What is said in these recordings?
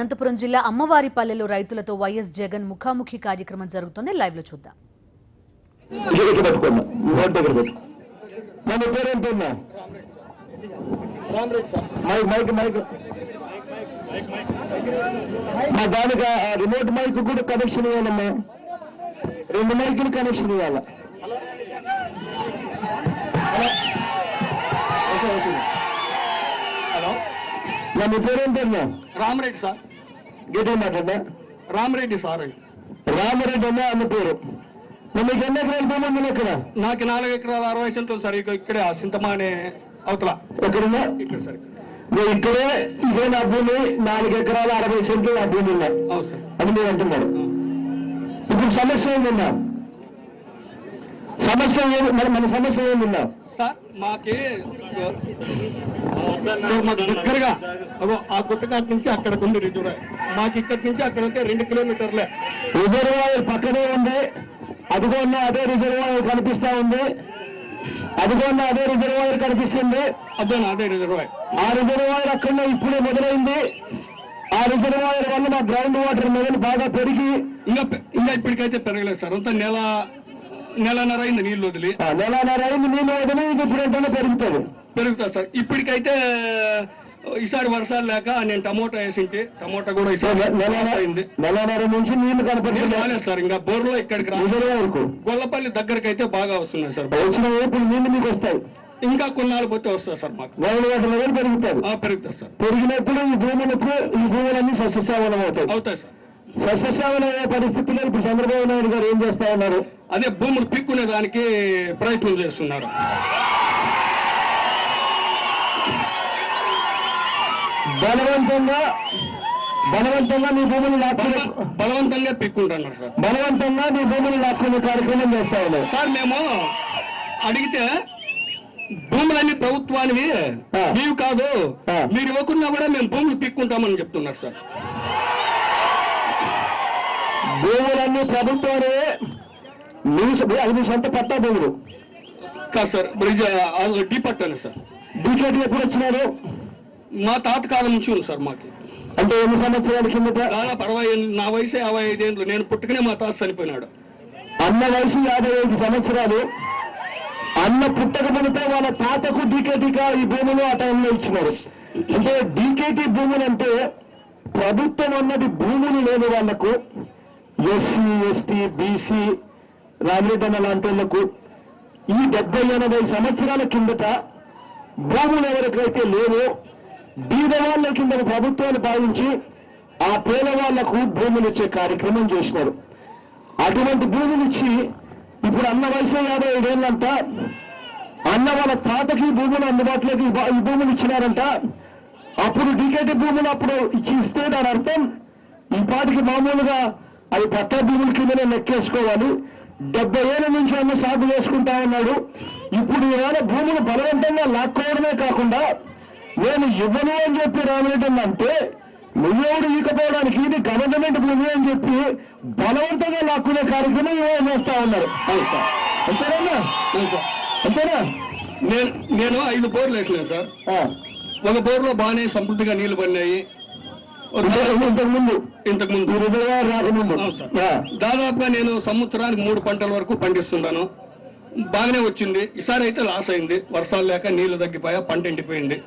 అనంతపురం జిల్లా అమ్మవారిపల్లెలో రైతులతో వైఎస్ జగన్ ముఖాముఖి కార్యక్రమం జరుగుతుంది. లైవ్ లో చూద్దాం. మా దానికి రిమోట్ మైక్ కూడా కనెక్షన్ ఇవ్వాలమ్మా, 2 మైకులు కనెక్షన్ ఇవ్వాలా. హలో, మీ పేరేంటన్నా? రామరెడ్డి సార్. గీత మాట్లాడినా? రామరెడ్డి సార్. రామరెడ్డి అన్న అన్న పేరు. మీకు ఎన్ని ఎకరాలు భూమి ఉంది ఇక్కడ? నాకు 4 ఎకరాల 60 సెంట్లు సార్. ఇక్కడే సింతమానే అవతల. ఎక్కడున్నా? ఇక్కడ సార్. ఇక్కడే ఇదే నా భూమి, 4 ఎకరాల 60 సెంట్లు నా భూమి ఉన్నా అని మీరు అంటున్నారు. ఇప్పుడు సమస్య ఏముందా? సమస్య మన సమస్య ఏముందా సార్? మాకి దగ్గరగా ఆ గుట్టకాటి నుంచి అక్కడికి ఉంది రిజర్వాయర్. మాకు ఇక్కడి నుంచి అక్కడ ఉంటే 2 కిలోమీటర్లే. రిజర్వాయర్ పక్కనే ఉంది. అదిగో ఉన్న అదే రిజర్వాయర్ కనిపిస్తా ఉంది. అదిగో ఉన్న అదే రిజర్వాయర్ కనిపిస్తుంది. అదే రిజర్వాయర్. ఆ రిజర్వాయర్ అక్కడ ఇప్పుడే మొదలైంది. ఆ రిజర్వాయర్ వల్ల మా గ్రౌండ్ వాటర్ లెవెల్ బాగా పెరిగి ఇంకా ఇప్పటికైతే పెరగలేదు సార్. అంతా నెలన్నర అయింది నీళ్లు వదిలి. నెలన్నర అయింది నీళ్లు వదిలి. ఇప్పుడు ఏంటంటే పెరుగుతుంది సార్. ఇప్పటికైతే ఈసారి వర్షాలు లేక నేను టమోటా వేసింటి. టమోటా కూడా ఈసారి అయింది. నెలన్నర నుంచి నీళ్లు రాలేదు సార్. ఇంకా బోర్లో ఇక్కడికి రిజర్వాయర్కు గొల్లపల్లి దగ్గరికి అయితే బాగా వస్తున్నాయి సార్. వచ్చిన ఇప్పుడు నీళ్లు మీకు వస్తాయి. ఇంకా కొన్నాళ్ళు పోతే వస్తుంది సార్. మాకు గ్రౌండ్ వాటర్ లెవెల్ పెరుగుతుంది. పెరుగుతుంది సార్. పెరిగినప్పుడు ఈ భూములన్నీ సస్యశ్యామలం అవుతాయి సార్. సస్యశ్యామలం అయ్యే పరిస్థితుల్లో ఇప్పుడు చంద్రబాబు నాయుడు గారు ఏం చేస్తా ఉన్నారు? అదే భూములు పిక్కునే దానికి ప్రయత్నం చేస్తున్నారు. బలవంతంగా నీ భూములు లాక్కునే బలవంతంగా పిక్కుంటున్నారు సార్. బలవంతంగా నీ భూములు లాక్కునే కార్యక్రమం చేస్తా ఉన్నారు సార్. మేము అడిగితే భూములన్నీ ప్రభుత్వానివి, నీవు కాదు, మీరు ఇవ్వకున్నా కూడా మేము భూములు పిక్కుంటామని చెప్తున్నారు సార్. భూములన్నీ ప్రభుత్వాలే, అది మీ సొంత పట్టా భూములు కాదు సార్. బ్రిడ్జ్ డీపట్టాను సార్. డీకేటీ ఎప్పుడు వచ్చినారు? మా తాత కాలం నుంచి ఉంది సార్. మాకు అంటే ఎన్ని సంవత్సరాల కిందట? దాదాపు 60. నా వయసు 55 ఏళ్ళు. నేను పుట్టుకునే మా తాత చనిపోయినాడు. అన్న వయసు 55 సంవత్సరాలు. అన్న పుట్టక మునిపే వాళ్ళ తాతకు డీకేటీగా ఈ భూములు ఆ టైంలో ఇచ్చినారు. అంటే డీకేటీ భూములు అంటే ప్రభుత్వం అన్నది భూములు లేని వాళ్లకు, ఎస్సీ, ఎస్టీ, బీసీ, రామిరెడ్డి లాంటి వాళ్లకు ఈ 70-80 సంవత్సరాల కిందట భూములు ఎవరికైతే లేవో బీదవాళ్ల కింద ప్రభుత్వాలు భావించి ఆ పేదవాళ్లకు భూములు ఇచ్చే కార్యక్రమం చేసినారు. అటువంటి భూములు ఇచ్చి ఇప్పుడు అన్న వయసు 55 ఏళ్ళంట. అన్న వాళ్ళ తాతకి భూములు అందుబాటులోకి ఈ భూములు ఇచ్చినారంట. అప్పుడు డీకేటీ భూములు అప్పుడు ఇస్తే దాని అర్థం ఈ పాటికి మామూలుగా అది పట్టా భూముల కిందనే లెక్కేసుకోవాలి. 70 ఏళ్ల నుంచి అన్న సాగు చేసుకుంటా ఉన్నాడు. ఇప్పుడు ఇవాళ భూములు బలవంతంగా లాక్కోవడమే కాకుండా నేను ఇవ్వను అని చెప్పి రామిరెడ్డి అంటే నువ్వెవడు ఈకపోవడానికి ఇది గవర్నమెంట్ భూమి అని చెప్పి బలవంతంగా లాక్కునే కార్యక్రమం చేస్తా ఉన్నారు. అంతేనా? అంతేనా? నేను 5 బోర్లు వేసినాను సార్. ఒక బోర్లో బాగానే సమృద్ధిగా నీళ్లు పడినాయి. ఇంతకుముందు రిజర్వాయర్ రాకముందు దాదాపుగా నేను సంవత్సరానికి 3 పంటల వరకు పండిస్తున్నాను. బాగానే వచ్చింది. ఈసారి అయితే లాస్ అయింది. వర్షాలు లేక నీళ్లు తగ్గిపోయా, పంట ఎండిపోయింది.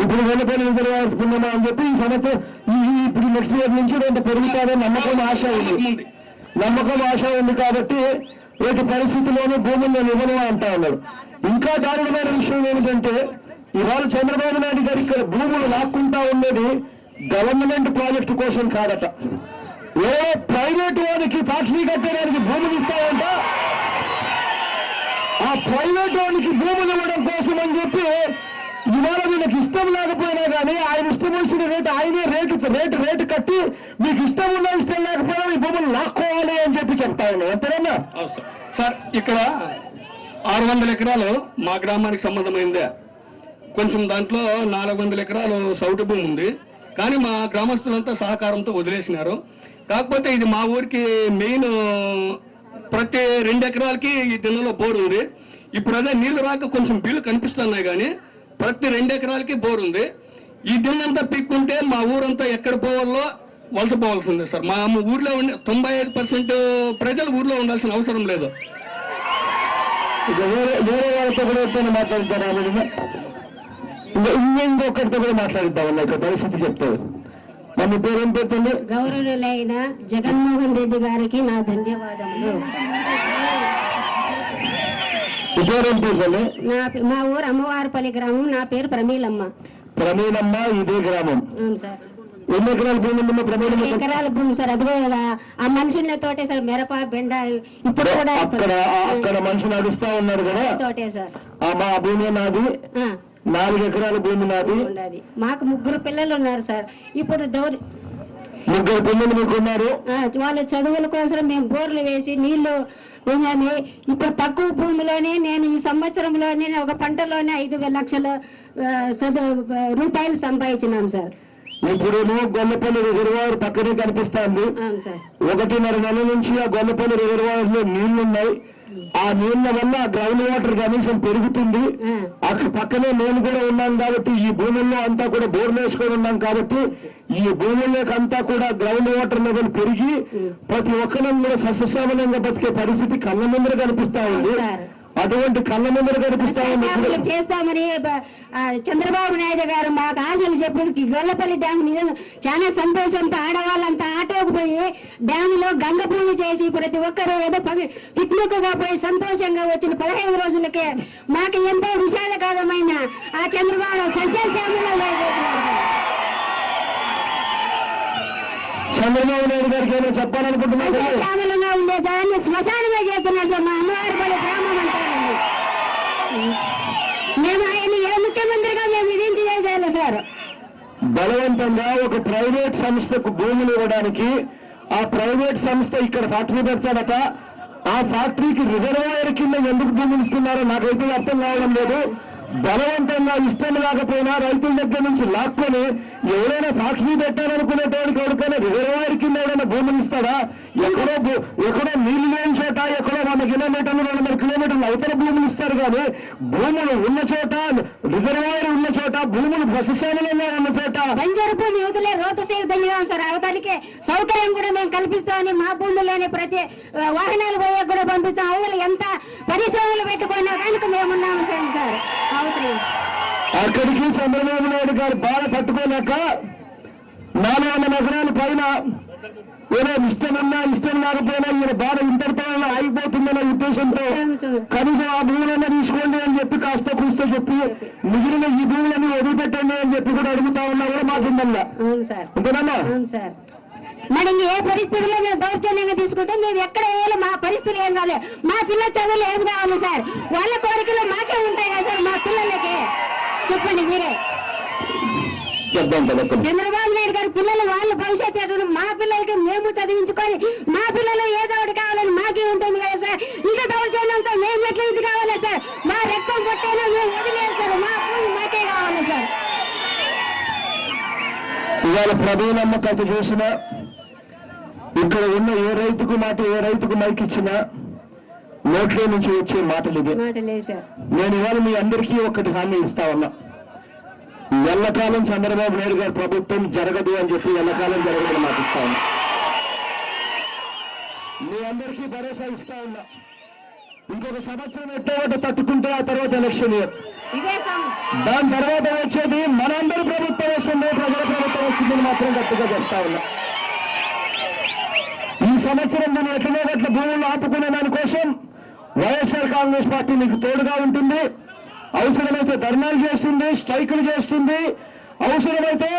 ఇప్పుడు వెళ్లిపోయిన రిజర్వాయర్ పుణ్యమా అని చెప్పి ఈ సంవత్సరం ఇప్పుడు నెక్స్ట్ ఇయర్ నుంచి రెండు పెరుగుతారని నమ్మకం ఆశ ఉంది కాబట్టి రేపు పరిస్థితిలోనూ భూములు నేను ఇవ్వను అంటా ఉన్నారు. ఇంకా దారుణమైన విషయం ఏమిటంటే ఇవాళ చంద్రబాబు నాయుడు గారు ఇక్కడ భూములు లాక్కుంటా ఉండేది గవర్నమెంట్ ప్రాజెక్టు కోసం కాదట. ఏదో ప్రైవేట్ వారికి ఫ్యాక్టరీ కట్టడానికి భూములు ఇస్తాయంట. ఆ ప్రైవేట్ వారికి భూములు ఇవ్వడం కోసం అని చెప్పి ఇవాళ వీళ్ళకి ఇష్టం లేకపోయినా కానీ ఆయన ఇష్టం వచ్చిన రేటు ఆయనే రేటు కట్టి మీకు ఇష్టం ఉన్నా ఇష్టం లేకపోయినా మీ భూములు లాక్కోవాలి అని చెప్పి చెప్తా ఉన్నాం. అంతేనా సార్? ఇక్కడ 600 ఎకరాలు మా గ్రామానికి సంబంధమైందే. కొంచెం దాంట్లో 400 ఎకరాలు సౌటు భూమి ఉంది. కానీ మా గ్రామస్తులంతా సహకారంతో వదిలేసినారు. కాకపోతే ఇది మా ఊరికి మెయిన్. ప్రతి 2 ఎకరాలకి ఈ దినంలో బోర్ ఉంది. ఇప్పుడు అదే నీళ్లు రాక కొంచెం బిల్లు కనిపిస్తున్నాయి. కానీ ప్రతి 2 ఎకరాలకి బోర్ ఉంది. ఈ దిన్నంతా పీక్కుంటే మా ఊరంతా ఎక్కడ పోవాలో వలస పోవాల్సిందే సార్. మా ఊర్లో ఉండే 95% ప్రజలు ఊర్లో ఉండాల్సిన అవసరం లేదు. ఇక వేరే వాళ్ళతో కూడా ఎప్పుడైనా మాట్లాడతారా? ఇంకొకరితో కూడా మాట్లాడిద్దామన్నా ఇక్కడ పరిస్థితి చెప్తారు. మన పేరేం పెట్టండి. గౌరవులైన జగన్మోహన్ రెడ్డి గారికి నా ధన్యవాదములు. పేరేం పెట్టండి. మా ఊరు అమ్మవారిపల్లి గ్రామం. నా పేరు ప్రమీలమ్మ. ప్రమీలమ్మ, ఇదే గ్రామం. అవును సార్. ఎన్ని ఎకరాల భూమి ఉందమ్మా ప్రమీలమ్మ? ఎకరాల భూమి సార్. అదిగో ఆ మనుషుల తోటే సార్, మిరప, బెండ ఇప్పుడు కూడా అక్కడ మనిషి నడుస్తా ఉన్నారు కదా, తోటే సార్. మా భూమి నాది, 4 ఎకరాల భూమి నాది. మాకు 3 పిల్లలు ఉన్నారు సార్. ఇప్పుడు 3 పిల్లలు మీకు ఉన్నారు. వాళ్ళ చదువుల కోసం మేము బోర్లు వేసి నీళ్లు ఉన్నాయి. ఇప్పుడు తక్కువ భూమిలోనే నేను ఈ సంవత్సరంలోనే ఒక పంటలోనే 5 లక్షల రూపాయలు సంపాదించినాను సార్. ఇప్పుడు గొల్లపల్లి రిజర్వాయర్ పక్కనే కనిపిస్తాంది. 1.5 నెలల నుంచి ఆ గొల్లపల్లి రిజర్వాయర్ లో నీళ్లున్నాయి. ఆ నీళ్ల వల్ల గ్రౌండ్ వాటర్ కనీసం పెరుగుతుంది. అక్కడ పక్కనే నేను కూడా ఉన్నాను కాబట్టి ఈ భూముల్లో అంతా కూడా బోర్లు వేసుకొని ఉన్నాం కాబట్టి ఈ భూముల్లోకి అంతా కూడా గ్రౌండ్ వాటర్ లెవెల్ పెరిగి ప్రతి ఒక్కరం కూడా సస్యశ్యామలంగా బతికే పరిస్థితి కళ్ళ ముందర కనిపిస్తా ఉంది. అటువంటి కళ్ళ ముందర కనిపిస్తా ఉంది. చేస్తామని చంద్రబాబు నాయుడు గారు మాకు ఆశలు చెప్పి గొల్లపల్లి డ్యామ్ నిజంగా చాలా సంతోషంతో ఆడవాళ్ళంతా ఆటోకు పోయి డ్యామ్ లో గంగ పూజ చేసి ప్రతి ఒక్కరూ ఏదో పిక్నిక్ గా పోయి సంతోషంగా వచ్చిన 15 రోజులకే మాకు ఎంతో విశాలకరమైన ఆ చంద్రబాబు సస్యశ్యామలంగా చంద్రబాబు నాయుడు గారికి ఏమైనా చెప్పాలనుకుంటున్నారు? శ్యామలంగా ఉండేదాన్ని శ్మశానమే చేస్తున్నారు సార్. మా అమ్మవారిపల్లి గ్రామం అంటారండి. మేము ఆయన ఏ ముఖ్యమంత్రిగా మేము ఇదేంటి చేసేయాలి సార్? బలవంతంగా ఒక ప్రైవేట్ సంస్థకు భూములు ఇవ్వడానికి ఆ ప్రైవేట్ సంస్థ ఇక్కడ ఫ్యాక్టరీ పెడతాడట. ఆ ఫ్యాక్టరీకి రిజర్వాయర్ కింద ఎందుకు భూములు ఇస్తున్నారో నాకైతే అర్థం కావడం లేదు. బలవంతంగా ఇష్టం లేకపోయినా రైతుల దగ్గర నుంచి లాక్కొని ఎవరైనా ఫ్యాక్టరీ పెట్టాలనుకునేటోడికి ఎవరికైనా రిజర్వాయర్ కింద ఎవరైనా భూములు ఇస్తాడా? ఎక్కడో నీళ్లు లేని చోట ఎక్కడో 100 కిలోమీటర్లు 200 కిలోమీటర్లు అవతల భూములు ఇస్తారు కానీ భూములు ఉన్న చోట, రిజర్వాయర్ ఉన్న చోట, భూములు ప్రశశాలంగా ఉన్న చోట బంజరు భూమి యువతలే రోడ్డు సైడ్ బంజాం సార్. అవతలికి సౌకర్యం కూడా మేము కల్పిస్తామని మా భూముల్లోనే ప్రతి వాహనాలు పోయే కూడా పంపిస్తాం. అవతల ఎంత పరిశ్రమలు పెట్టుకున్నా కనుక మేమున్నాము సార్. అక్కడికి చంద్రబాబు నాయుడు గారు బాధ పట్టుకోలేక 400 ఎకరాల పైన ఏదో ఇష్టమన్నా ఇష్టం లేకపోయినా ఈయన బాధ ఇంతటితో ఆగిపోతుందనే ఉద్దేశంతో కనీసం ఆ భూములన్నా తీసుకోండి అని చెప్పి కాస్త కూస్తో చెప్పి మిగిలిన ఈ భూములన్నీ వదిలిపెట్టండి అని చెప్పి కూడా అడుగుతా ఉన్నా కూడా మాకుందల్లా. అంతేనమ్మా? మరి ఏ పరిస్థితుల్లో మేము దౌర్జన్యంగా తీసుకుంటే మేము ఎక్కడ వేయాలి? మా పరిస్థితులు ఏం కావాలి? మా పిల్లల చదువులు ఏం కావాలి సార్? వాళ్ళ కోరికలు మాకే ఉంటాయి కదా సార్. మా పిల్లలకి చెప్పండి మీరే. చంద్రబాబు నాయుడు గారి పిల్లలు వాళ్ళ భవిష్యత్తు ఎక్కడ? మా పిల్లలకి మేము చదివించుకొని మా పిల్లలు ఏదో ఒకటి కావాలని మాకే ఉంటుంది కదా సార్. ఇంకా దౌర్జన్యంతో మేము ఎట్లా ఇది కావాలి సార్? మా రక్తం పొట్టైనా మేము వదిలేదు సార్. మా భూమి మాకే కావాలి సార్. ఇవాళ ప్రబీలమ్మ కథ చూసినా ఇక్కడ ఉన్న ఏ రైతుకు మైక్ ఇచ్చినా నోట్లో నుంచి వచ్చే మాటలు ఇదే. నేను ఇవాళ మీ అందరికీ ఒకటి హామీ ఇస్తా ఉన్నా. ఎల్లకాలం చంద్రబాబు నాయుడు గారి ప్రభుత్వం జరగదు అని చెప్పి ఎల్లకాలం జరగదని మాట ఇస్తా ఉన్నా. మీ అందరికీ భరోసా ఇస్తా ఉన్నా. ఇంకొక సంవత్సరం ఎట్టో తట్టుకుంటే ఆ తర్వాత ఎలక్షన్ ఇయర్, దాని తర్వాత వచ్చేది మనందరి ప్రభుత్వం వస్తుంది, ప్రజల ప్రభుత్వం వస్తుందని మాత్రం గట్టిగా చెప్తా ఉన్నా. ఈ సంవత్సరం మనం ఎట్లనో గట్ల భూములు ఆపుకునే దానికోసం వైఎస్ఆర్ కాంగ్రెస్ పార్టీ మీకు తోడుగా ఉంటుంది. అవసరమైతే ధర్నాలు చేస్తుంది, స్ట్రైకులు చేస్తుంది, అవసరమైతే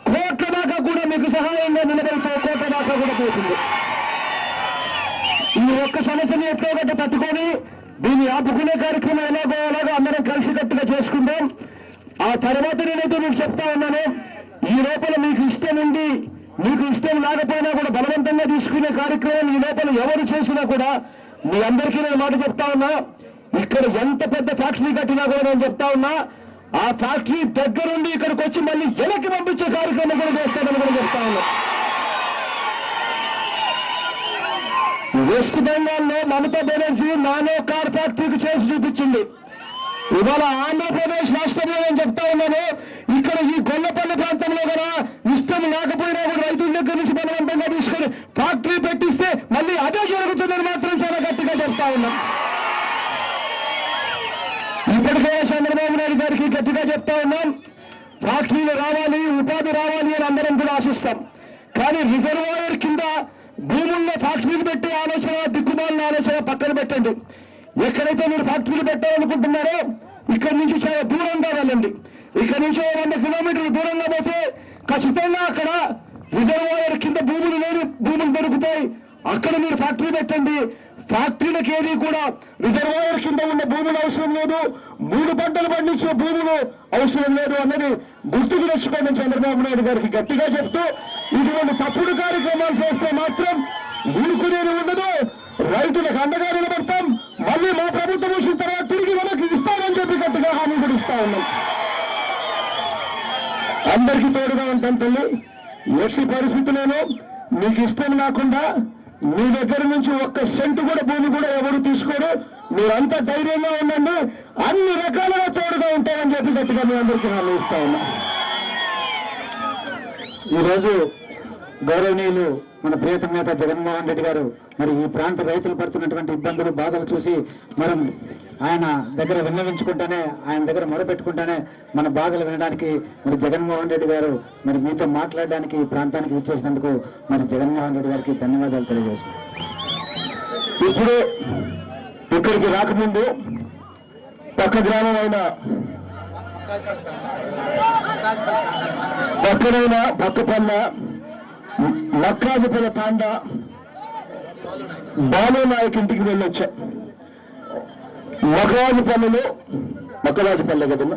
కోట్ల దాకా కూడా మీకు సహాయంగా నిలబడితే కోట్ల దాకా కూడా పోతుంది. ఈ ఒక్క సమస్యని ఎట్లో గట్ట తట్టుకొని దీన్ని ఆపుకునే కార్యక్రమం ఎలాగో అందరం కలిసికట్టుగా చేసుకుందాం. ఆ తర్వాత నేనైతే మీకు చెప్తా ఉన్నాను, ఈ లోపల మీకు ఇష్టం ఉంది, మీకు ఇష్టం లేకపోయినా కూడా బలవంతంగా తీసుకునే కార్యక్రమం ఈ లోపల ఎవరు చేసినా కూడా మీ అందరికీ నేను మాట చెప్తా ఉన్నా. ఇక్కడ ఎంత పెద్ద ఫ్యాక్టరీ కట్టినా కూడా నేను చెప్తా ఉన్నా, ఆ ఫ్యాక్టరీ దగ్గరుండి ఇక్కడికి వచ్చి మళ్ళీ వెనక్కి పంపించే కార్యక్రమం కూడా చేస్తానని కూడా చెప్తా ఉన్నా. వెస్ట్ బెంగాల్లో మమతా బెనర్జీ నానో కార్ ఫ్యాక్టరీకి చేసి చూపించింది. ఇవాళ ఆంధ్రప్రదేశ్ రాష్ట్రంలో నేను చెప్తా ఉన్నాను, ఇక్కడ ఇక్కడ ఈ గొల్లపల్లి ప్రాంతంలో కూడా ఇష్టం లేకపోయినా కూడా రైతుల దగ్గర నుంచి బలవంతంగా తీసుకొని ఫ్యాక్టరీ పెట్టిస్తే మళ్ళీ అదే జరుగుతుందని మాత్రం చాలా గట్టిగా చెప్తా ఉన్నాం. ఇప్పటికే చంద్రబాబు నాయుడు గారికి గట్టిగా చెప్తా ఉన్నాం, ఫ్యాక్టరీలు రావాలి, ఉపాధి రావాలి అని అందరం కూడా ఆశిస్తాం. కానీ రిజర్వాయర్ కింద భూముల్లో ఫ్యాక్టరీలు పెట్టే ఆలోచన, దిక్కుమాలిన ఆలోచన పక్కన పెట్టండి. ఎక్కడైతే మీరు ఫ్యాక్టరీలు పెట్టాలనుకుంటున్నారో ఇక్కడి నుంచి చాలా దూరంగా వెళ్ళండి. ఇక్కడి నుంచి 100 కిలోమీటర్లు దూరంగా పోతే ఖచ్చితంగా అక్కడ రిజర్వాయర్ కింద భూములు దొరుకుతాయి. అక్కడ మీరు ఫ్యాక్టరీ పెట్టండి. ఫ్యాక్టరీలకు ఏది కూడా రిజర్వాయర్ కింద ఉన్న భూములు అవసరం లేదు, 3 పంటలు పండించే భూములు అవసరం లేదు అన్నది గుర్తుకు తెచ్చుకోండి చంద్రబాబు నాయుడు గారికి గట్టిగా చెప్తూ, ఇటువంటి తప్పుడు కార్యక్రమాలు చేస్తే మాత్రం ఊరుకునేది ఉండదు. రైతులకు అండగా నిలబడతాం. మళ్ళీ మా ప్రభుత్వం వచ్చిన తర్వాత తిరిగి మనకి ఇస్తామని చెప్పి గట్టిగా హామీ కూడా ఇస్తా ఉన్నాం. అందరికీ తోడుగా ఉంటాం తల్లి. ఎట్టి పరిస్థితుల్లోనూ మీకు ఇష్టం లేకుండా మీ దగ్గర నుంచి 1 సెంటు కూడా భూమి కూడా ఎవరు తీసుకోరు. మీరంతా ధైర్యంగా ఉండండి. అన్ని రకాలుగా తోడుగా ఉంటామని చెప్పి గట్టిగా మీ అందరికీ హామీ ఇస్తా ఉన్నా. ఈరోజు గౌరవనీయులు మన ప్రియతమ నేత జగన్మోహన్ రెడ్డి గారు మరి ఈ ప్రాంత రైతులు పడుతున్నటువంటి ఇబ్బందులు, బాధలు చూసి మనం ఆయన దగ్గర విన్నవించుకుంటానే, ఆయన దగ్గర మొరపెట్టుకుంటానే మన బాధలు వినడానికి మరి జగన్మోహన్ రెడ్డి గారు మరి మీతో మాట్లాడడానికి ఈ ప్రాంతానికి విచ్చేసినందుకు మరి జగన్మోహన్ రెడ్డి గారికి ధన్యవాదాలు తెలియజేస్తున్నాం. ఇప్పుడు ఇక్కడికి రాకముందు పక్క గ్రామం అయిన పక్కపల్ల మక్కాజపల్ల తాండా బాలు నాయక్ ఇంటికి వెళ్ళొచ్చా. మక్కరాజుపల్లె కదమ్మా,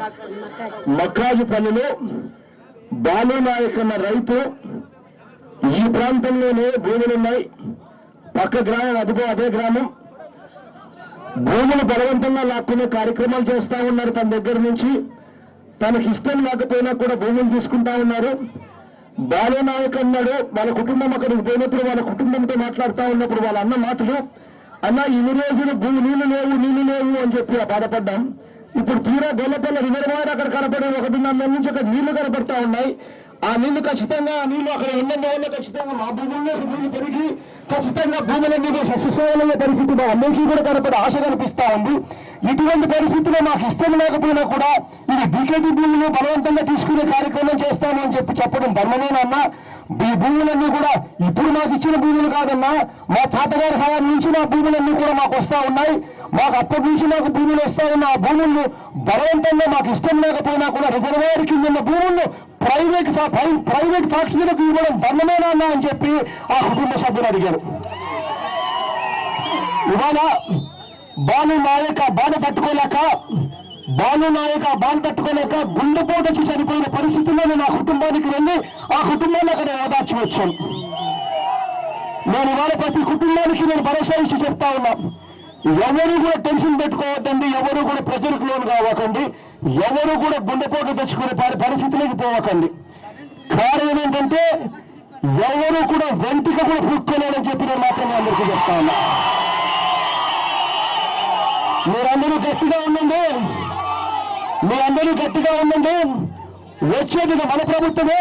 మక్కాజుపల్లిలో బాలు నాయక్ అన్న రైతు ఈ ప్రాంతంలోనే భూములున్నాయి. పక్క గ్రామం అదిగో అదే గ్రామం. భూములు బలవంతంగా లాక్కునే కార్యక్రమాలు చేస్తా ఉన్నారు. తన దగ్గర నుంచి తనకి ఇష్టం లేకపోయినా కూడా భూములు తీసుకుంటా ఉన్నారు. బాలు నాయక్ అన్నాడు, వాళ్ళ కుటుంబం అక్కడికి పోయినప్పుడు వాళ్ళ కుటుంబంతో మాట్లాడుతూ ఉన్నప్పుడు వాళ్ళ అన్న మాటలు, అన్న ఇన్ని రోజులు నీళ్లు లేవు అని చెప్పి బాధపడ్డాం. ఇప్పుడు తీరా గొల్లపల్లి రిజర్వాయర్ అక్కడ కనపడే 1.5 నెలల నుంచి అక్కడ నీళ్లు కనపడతా ఉన్నాయి. ఆ నీళ్లు ఖచ్చితంగా అక్కడ ఉన్నందువల్ల ఖచ్చితంగా మా భూముల్లో నీళ్లు పెరిగి ఖచ్చితంగా భూములన్నీ సస్యశ్యామలయ్యే పరిస్థితి మా అందరికీ కూడా కనపడే ఆశ కనిపిస్తా ఉంది. ఇటువంటి పరిస్థితుల్లో మాకు ఇష్టం లేకపోయినా కూడా ఇది బీకేటీ భూములు బలవంతంగా తీసుకునే కార్యక్రమం చేస్తాము అని చెప్పడం ధర్మమేనన్నా. ఈ భూములన్నీ కూడా ఇప్పుడు మాకు ఇచ్చిన భూములు కాదన్నా, మా తాతగారి హయాం నుంచి మా భూములన్నీ కూడా మాకు వస్తా ఉన్నాయి. మాకు అప్పటి నుంచి మాకు భూములు వస్తా ఉన్న ఆ భూములను బలవంతంగా మాకు ఇష్టం లేకపోయినా కూడా రిజర్వాయర్ కింద ఉన్న భూములను ప్రైవేట్ ఫ్యాక్టరీలకు ఇవ్వడం ధర్మమేనా అని చెప్పి ఆ కుటుంబ సభ్యులు అడిగారు. ఇవాళ బాలు నాయక్ ఆ బాధ తట్టుకోలేక గుండెపోటు వచ్చి చనిపోయిన పరిస్థితుల్లో నేను ఆ కుటుంబానికి వెళ్ళి ఆ కుటుంబాన్ని అక్కడ ఓదార్చి వచ్చాను. నేను ఇవాళ ప్రతి కుటుంబానికి నేను భరోసా ఇచ్చి చెప్తా ఉన్నా, ఎవరు కూడా టెన్షన్ పెట్టుకోవద్దండి, ఎవరు కూడా ప్రెజర్కి లోను కావకండి, ఎవరు కూడా గుండెపోటు తెచ్చుకునే పరిస్థితులకు పోవకండి. కారణం ఏంటంటే ఎవరు కూడా వెంటిక కూడా పుట్టుకోలేదని చెప్పి నేను మాత్రమే అందరికీ చెప్తా ఉన్నా. మీరందరూ గట్టిగా ఉండండి. వచ్చేది మన ప్రభుత్వమే.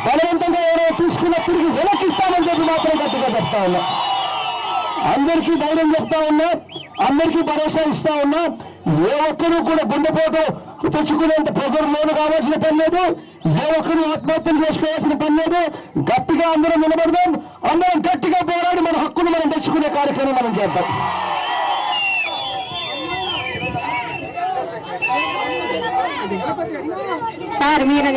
బలవంతంగా ఎవరో తీసుకున్న తిరిగి వెనక్కిస్తామని చెప్పి మాత్రం గట్టిగా చెప్తా ఉన్నా. అందరికీ ధైర్యం చెప్తా ఉన్నా, అందరికీ భరోసా ఇస్తా ఉన్నా. ఏ ఒక్కరూ కూడా గుండెపోటు తెచ్చుకునేంత ప్రెజర్ లోను కావాల్సిన పని లేదు, ఏ ఒక్కరూ ఆత్మహత్యలు చేసుకోవాల్సిన పని లేదు. గట్టిగా అందరం నిలబడదాం, అందరం గట్టిగా పోరాడి మన హక్కును మనం తెచ్చుకునే కార్యక్రమం మనం చేద్దాం. సార్ మీరే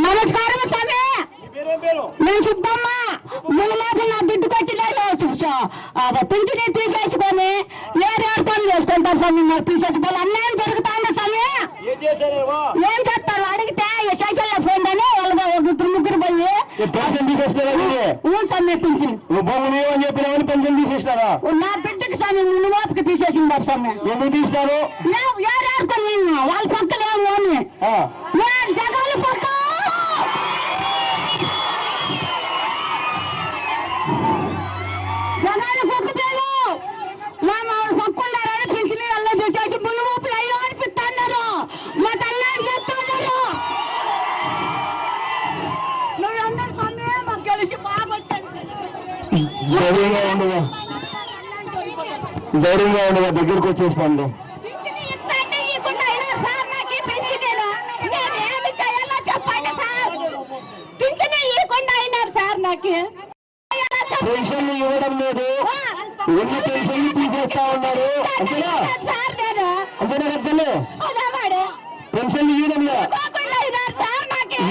నమస్కారం స్వామి, నేను సుబ్బమ్మ. మునమాపు నా దుడ్డు కొట్టిలేదు పింఛని తీసేసుకొని వేరే పనులు చేసుకుంటాం స్వామి. మాకు తీసేసుకోవాలి, అన్యాయం జరుగుతాంది స్వామి. ఏం చేస్తారు అడిగితే స్టేషన్లో ఫోన్ అని వాళ్ళు 1-3 పోయి స్వామి పింఛన్ పెన్షన్ తీసేస్తారా? నా బిడ్డకి స్వామి మునమాపుకి తీసేసిందారు స్వామి. ఎందుకు తీస్తారు? వాళ్ళ పక్కలేమో అని జగాలు పక్క ధైర్యంగా ఉండవా, ధైర్యంగా ఉండవా, దగ్గరికి వచ్చేస్తాను. పెన్షన్లు ఇవ్వడం లేదు, ఉన్న పెన్షన్లు తీసేస్తా ఉన్నారు. అంతేనా అంతేనా అర్థంలో పెన్షన్లు ఇవ్వడం లేదు,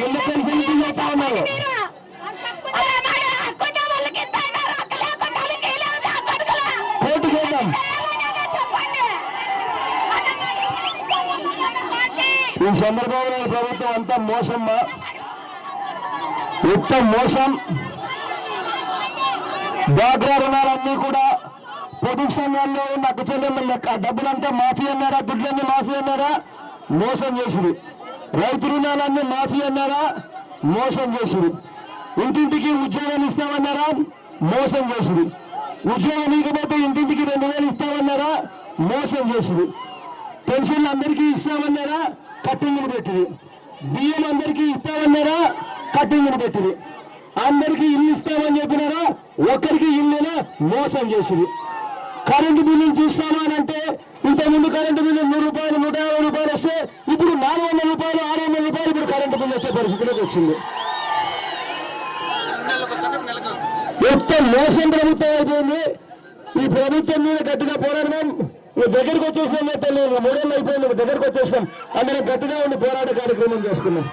ఉన్న పెన్షన్లు తీసేస్తా ఉన్నారు. పోటీ చేద్దాం. ఈ చంద్రబాబు నాయుడు ప్రభుత్వం అంతా మోసమ్మా, ఎంత మోసం. డ్వాక్రా రుణాలన్నీ కూడా పొదుపు సంఘాల్లో ఉన్న అక్కచెల్లెమ్మల లెక్క డబ్బులంతా మాఫీ అన్నారా, దుడ్లన్నీ మాఫీ అన్నారా, మోసం చేసిరు. రైతు రుణాలన్నీ మాఫీ అన్నారా, మోసం చేసిరు. ఇంటింటికి ఉద్యోగం ఇస్తామన్నారా, మోసం చేసిరు. ఉద్యోగం ఇకపోతే ఇంటింటికి 2000 ఇస్తామన్నారా, మోసం చేసిరు. పెన్షన్లు అందరికీ ఇస్తామన్నారా, కట్టింగ్లు పెట్టింది. బియ్యం అందరికీ ఇస్తామన్నారా, కట్టింగ్లు పెట్టింది. అందరికీ ఇల్లు ఇస్తామని చెప్పినారా, ఒక్కరికి ఇల్లునా, మోసం చేసింది. కరెంటు బిల్లులు చూస్తామా అని అంటే ఇంతకుముందు కరెంటు బిల్లు 100 రూపాయలు 150 రూపాయలు వస్తే ఇప్పుడు 400 రూపాయలు 600 రూపాయలు ఇప్పుడు కరెంటు బిల్లు వచ్చే పరిస్థితిలోకి వచ్చింది. ఎంత మోసం ప్రభుత్వం అయిపోయింది. ఈ ప్రభుత్వం మీద గట్టిగా పోరాడదాం. దగ్గరికి వచ్చేసాం, 3 ఏళ్ళు అయిపోయింది, దగ్గరికి వచ్చేసాం. అందరం గట్టిగా ఉండి పోరాట కార్యక్రమం చేసుకున్నాం.